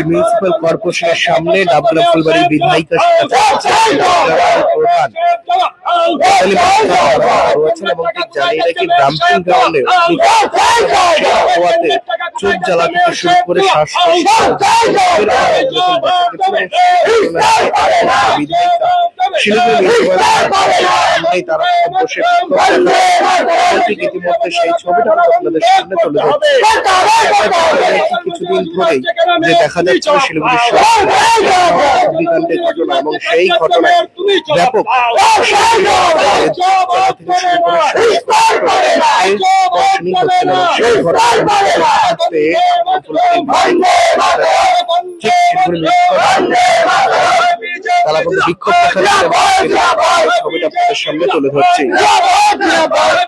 Municipal কর্পোরেশনের সামনে ডাবগ্রাম ফুলবাড়ি বিধায়িকা প্রধান রয়েছেন এবং ঠিক জানিয়ে রাখি ডাম্পিং গ্রাউন্ডে হওয়াতে চোখ জ্বালা থেকে শুরু করে ইতিমধ্যে সেই ছবিটা আপনাদের সামনে তুলে ধরছে। কিছুদিন ধরেই যে দেখা যাচ্ছে শিলিগুড়ির অগ্নিকাণ্ডের ঘটনা এবং সেই ঘটনায় ব্যাপক তারা কিন্তু বিক্ষোভ ছবিটা আপনাদের সামনে তুলে ধরছে।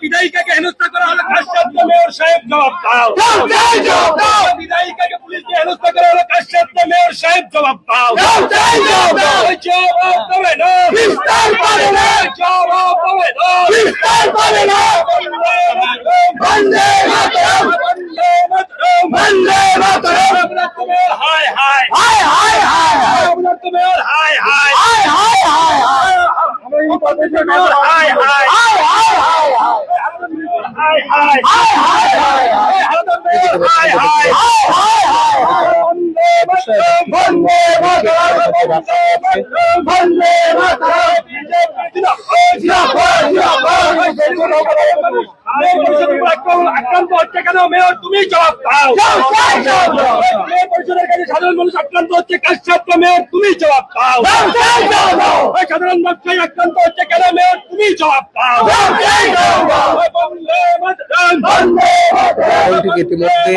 বিধায়িকাকে হেনস্থা করা হলো, কাশ্যপ মেয়র সাহেব জবাব দাও। বিধায়িকাকে পুলিশ দিয়ে হেনস্থা করা হলো, কাশ্যপ মেয়র সাহেব জবাব দাও। জবাব দেবে না, জবাব দেবে না, বন্দে মাতরম, বন্দে মাতরম, বন্দে মাতরম। হায় হায় হায় হায় হায়, মেয়র হায় হায় হায় হায় হায়, হায় হায় আক্রান্ত হচ্ছে কেন মেয়র, তুমি জবাব দাও। পরিষদের কাছে সাধারণ মানুষ আক্রান্ত হচ্ছে, কাশ্যপ মেয়র তুমি জবাব দাও। সাধারণ ব্যবসায়ী আক্রান্ত হচ্ছে কেন মেয়র, তুমি জবাব দাও। ইতিমধ্যে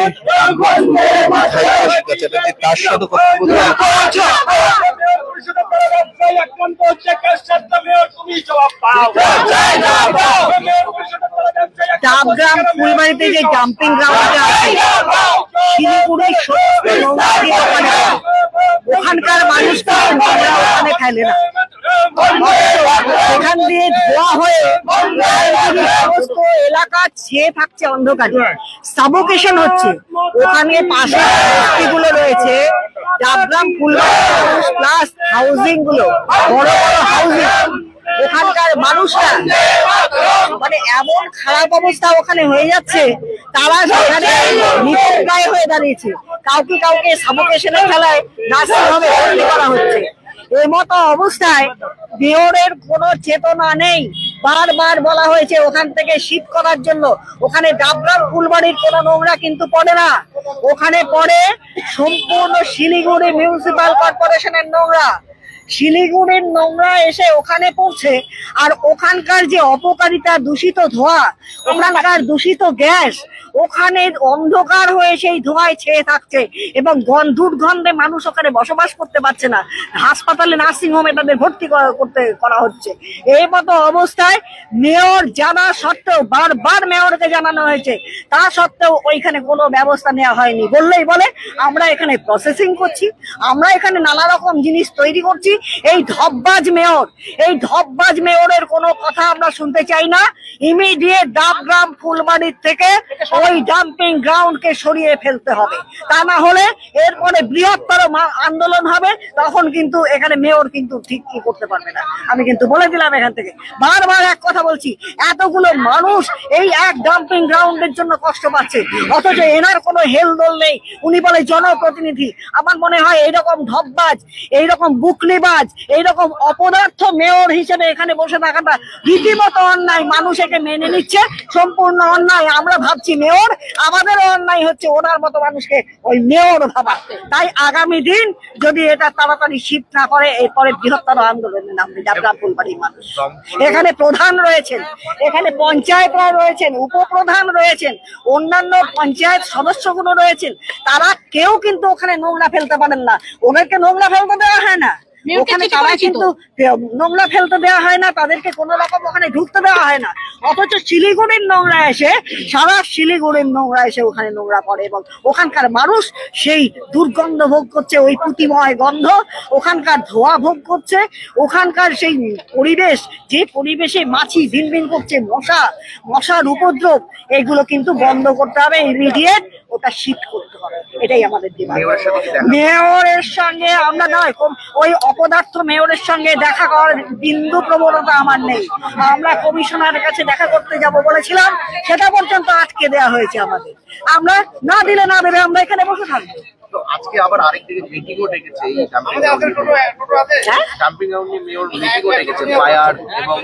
তার সাথে কথা বলতে আক্রান্ত হচ্ছে, কাশ্যপ মেয়র তুমি জবাব দাও। ডাবগ্রাম ফুলবাড়িতে যে ডাম্পিং গ্রাউন্ডটা আছে, শিলিগুড়ির ওখানকার মানুষ ওখানে ফেলে না, সেখান দিয়ে ধোয়া হয়ে সমস্ত এলাকা ছেয়ে থাকছে অন্ধকারে, সাবোকেশন হচ্ছে। ওখানে পাশে বস্তিগুলো রয়েছে, ডাবগ্রাম ফুলবাড়ি প্লাস হাউজিং গুলো, বড় বড় হাউজিং, ওখানকার মানুষরা মানে এমন খারাপ অবস্থা ওখানে হয়ে যাচ্ছে, তারা সেখানে নিরুপায় হয়ে দাঁড়িয়েছে। কাউকে কাউকে সাবোকেশনের খেলায় নার্সিং হোমে ভর্তি করা হচ্ছে। এই মতো অবস্থায় মেয়রের কোনো চেতনা নেই। বারবার বলা হয়েছে ওখান থেকে শিফট করার জন্য। ওখানে ডাবগ্রাম ফুলবাড়ির কোনো নোংরা কিন্তু পড়ে না, ওখানে পড়ে সম্পূর্ণ শিলিগুড়ি মিউনিসিপাল কর্পোরেশনের নোংরা। শিলিগুড়ির নোংরা এসে ওখানে পড়ছে, আর ওখানকার যে অপকারিতা, দূষিত ধোঁয়া, ওখানকার দূষিত গ্যাস, ওখানে অন্ধকার হয়ে সেই ধোঁয়ায় ছেয়ে থাকছে এবং দুর্গন্ধে মানুষ ওখানে বসবাস করতে পারছে না। হাসপাতালে, নার্সিং হোমে তাদের ভর্তি করা হচ্ছে। এই মতো অবস্থায় মেয়র জানা সত্ত্বেও, বারবার মেয়রকে জানানো হয়েছে, তা সত্ত্বেও ওইখানে কোনো ব্যবস্থা নেওয়া হয়নি। বললেই বলে আমরা এখানে প্রসেসিং করছি, আমরা এখানে নানা রকম জিনিস তৈরি করছি। এই ধপবাজ মেয়র, এই ধপবাজ মেয়রের কোনো কথা আমরা শুনতে চাই না। ইমিডিয়েট ডাবগ্রাম ফুলবাড়ির থেকে ওই ডাম্পিং গ্রাউন্ডকে সরিয়ে ফেলতে হবে, তা না হলে এরপরে বৃহত্তর আন্দোলন হবে। তখন কিন্তু এখানে মেয়র কিন্তু ঠিক কি করতে পারবে না। আমি কিন্তু বলে দিলাম এখান থেকে, বারবার এক কথা বলছি, এতগুলো মানুষ এই এক ডাম্পিং গ্রাউন্ডের জন্য কষ্ট পাচ্ছে, অথচ এনার কোনো হেলদোল নেই। উনি বলে জনপ্রতিনিধি। আমার মনে হয় এইরকম ধপবাজ, এইরকম বুকলিবাজ, এইরকম অপদার্থ মেয়র হিসেবে এখানে বসে থাকাটা রীতিমতো অন্যায়। মানুষ একে মেনে নিচ্ছে, সম্পূর্ণ অন্যায়। আমরা ভাবছি মেয়র, আমাদেরও অন্যায় হচ্ছে ওনার মতো মানুষকে ওই মেয়র ভাবা। তাই আগামী দিন যদি এটা তাড়াতাড়ি শিফট না করে, এরপরে বৃহত্তর আন্দোলনে নামবে ডাবগ্রাম ফুলবাড়ির মানুষ। এখানে প্রধান রয়েছেন, এখানে পঞ্চায়েতরা রয়েছেন, উপপ্রধান রয়েছেন, অন্যান্য পঞ্চায়েত সদস্যগুলো রয়েছেন, তারা কেউ কিন্তু ওখানে নোংরা ফেলতে পারেন না। ওদেরকে নোংরা ফেলতে দেওয়া হয় না, ওখানে তারা কিন্তু নোংরা ফেলতে দেওয়া হয় না, তাদেরকে কোন রকম ওখানে ঢুকতে দেওয়া হয় না। অথচ শিলিগুড়ির নোংরা এসে, সারা শিলিগুড়ির নোংরা এসে ওখানে নোংরা পড়ে এবং ওখানকার মানুষ সেই দুর্গন্ধ ভোগ করছে, ওই পুঁতিময় গন্ধ, ওখানকার ধোঁয়া ভোগ করছে। ওখানকার সেই পরিবেশ, যে পরিবেশে মাছি ভিনভিন করছে, মশার উপদ্রব, এগুলো কিন্তু বন্ধ করতে হবে ইমিডিয়েট। ওটা শিফট করতে হবে, এটাই আমাদের ডিমান্ড। মেয়রের সাথে কি দেখা? মেয়রের সঙ্গে আমরা নয়, ওই অপদার্থ মেয়রের সঙ্গে দেখা করার বিন্দু প্রবণতা আমার নেই। আমরা কমিশনারের কাছে দেখা করতে যাব বলেছিলাম, সেটা পর্যন্ত আটকে দেওয়া হয়েছে আমাদের। আমরা না দিলে না দেবে, আমরা এখানে বসে থাকবো। তো আজকে আবার আরেকদিকে মিটিংও ডেকেছে এই ডাম্পিং গ্রাউন্ড নিয়ে মেয়র মিটিংও ডেকেছে ফায়ার এবং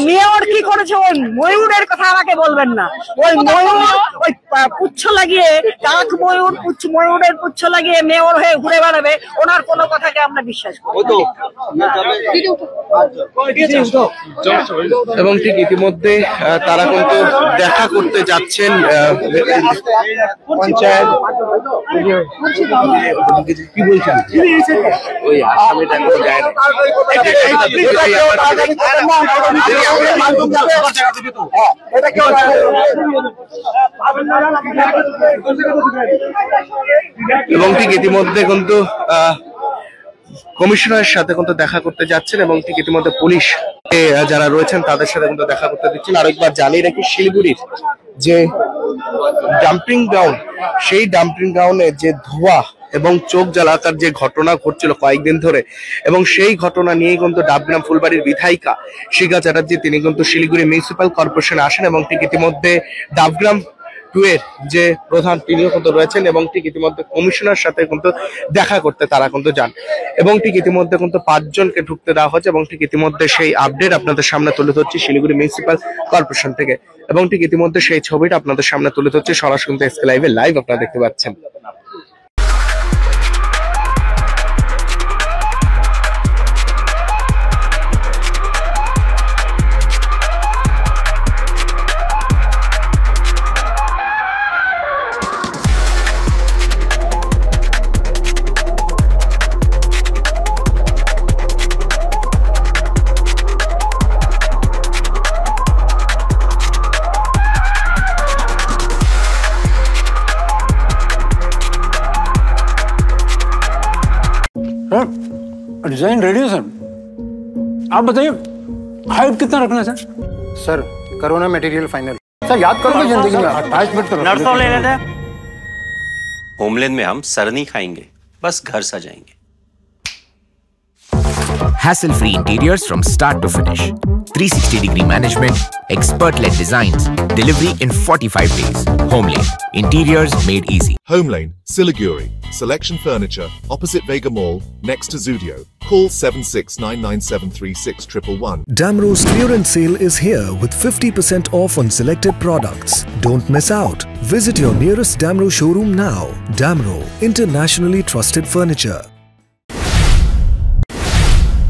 মেয়র কি করেছে? ওই ময়ূরের কথা আমাকে বলবেন না। ওই ময়ূর ওই পুচ্ছ লাগিয়ে কাক ময়ূর ময়ূরের পুচ্ছ লাগিয়ে মেয়র হয়ে ঘুরে বেড়াবে, ওনার কোনো কথাকে আমরা বিশ্বাস করি না। এবং ঠিক ইতিমধ্যে তারা কিন্তু দেখা করতে যাচ্ছেন পঞ্চায়েত। কি বলছেন ওই আসামিটা কোনো যায় না। এবং ঠিক ইতিমধ্যে কিন্তু কমিশনারের সাথে কিন্তু দেখা করতে যাচ্ছেন এবং ঠিক ইতিমধ্যে পুলিশ যারা রয়েছেন তাদের সাথে কিন্তু দেখা করতে দিচ্ছেন। আরেকবার জানিয়ে রাখি, শিলিগুড়ির যে ডাম্পিং গ্রাউন্ড, সেই ডাম্পিং গ্রাউন্ডে যে ধোঁয়া এবং চোখ জ্বালাকার যে ঘটনা ঘটছিল কয়েকদিন ধরে, এবং সেই ঘটনা নিয়ে কিন্তু ডাবগ্রাম ফুলবাড়ির বিধায়িকা শিখা চ্যাটার্জি তিনি কিন্তু শিলিগুড়ি মিউনিসিপ্যাল কর্পোরেশনে আসেন এবং ঠিক ইতিমধ্যে ডাবগ্রাম 2 এর যে প্রধান তিনিও কিন্তু রয়েছেন এবং ঠিক ইতিমধ্যে কমিশনার সাথে কিন্তু দেখা করতে তারা কিন্তু যান এবং ঠিক ইতিমধ্যে কিন্তু 5 জনকে ঢুকতে দেওয়া হচ্ছে এবং ঠিক ইতিমধ্যে সেই আপডেট আপনাদের সামনে তুলে ধরছি শিলিগুড়ি মিউনিসিপ্যাল কর্পোরেশন থেকে এবং ঠিক ইতিমধ্যে সেই ছবিটা আপনাদের সামনে তুলে ধরছি সরাসরি এসকে লাইভে লাইভ আপনারা দেখতে পাচ্ছেন। डिजाइन रेडी है सर, आप बताइए हाइट कितना रखना है सर? करो ना मटेरियल फाइनल। सर याद करोगे जिंदगी में 28 मिनट तो नर्सों ले लेते हैं। होमलैंड में हम सर नहीं खाएंगे, बस घर सजाएंगे। Hassle-free interiors from start to finish. 360-degree management, expert-led designs, delivery in 45 days. Homelane, interiors made easy. Homelane, Siliguri. Selection Furniture, opposite Vega Mall, next to Zudio. Call 7699736111. Damro's clearance sale is here with 50% off on selected products. Don't miss out. Visit your nearest Damro showroom now. Damro, internationally trusted furniture.